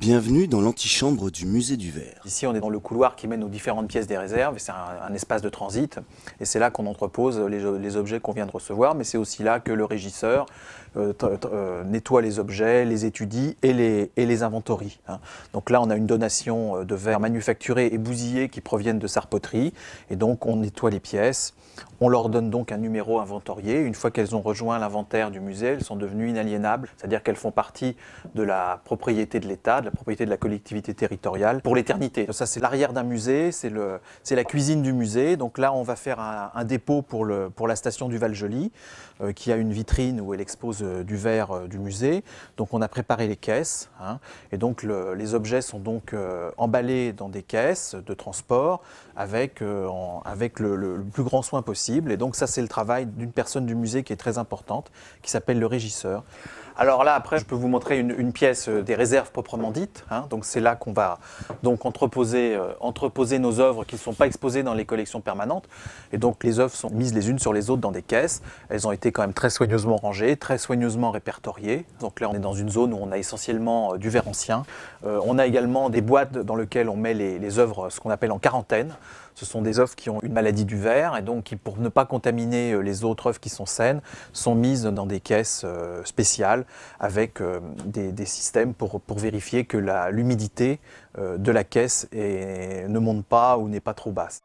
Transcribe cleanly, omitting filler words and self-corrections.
Bienvenue dans l'antichambre du musée du Verre. Ici, on est dans le couloir qui mène aux différentes pièces des réserves. C'est un espace de transit. Et c'est là qu'on entrepose les objets qu'on vient de recevoir. Mais c'est aussi là que le régisseur nettoie les objets, les étudie et les inventorie. Donc là, on a une donation de verre manufacturé et bousillé qui proviennent de Sarpoterie. Et donc, on nettoie les pièces. On leur donne donc un numéro inventorié. Une fois qu'elles ont rejoint l'inventaire du musée, elles sont devenues inaliénables, c'est-à-dire qu'elles font partie de la propriété de l'État, de la propriété de la collectivité territoriale pour l'éternité. Ça, c'est l'arrière d'un musée, c'est la cuisine du musée. Donc là, on va faire un dépôt pour la station du Val-Joli, qui a une vitrine où elle expose du verre du musée. Donc on a préparé les caisses, et donc les objets sont donc emballés dans des caisses de transport avec le plus grand soin possible. Et donc ça, c'est le travail d'une personne du musée qui est très importante, qui s'appelle le régisseur. Alors là, après, je peux vous montrer une pièce des réserves proprement dites. Donc c'est là qu'on va donc entreposer nos œuvres qui ne sont pas exposées dans les collections permanentes. Et donc les œuvres sont mises les unes sur les autres dans des caisses. Elles ont été quand même très soigneusement rangées, très soigneusement répertoriées. Donc là, on est dans une zone où on a essentiellement du verre ancien. On a également des boîtes dans lesquelles on met les œuvres, ce qu'on appelle en quarantaine. Ce sont des œuvres qui ont une maladie du verre et donc qui, pour ne pas contaminer les autres œuvres qui sont saines, sont mises dans des caisses spéciales avec des systèmes pour vérifier que l'humidité de la caisse ne monte pas ou n'est pas trop basse.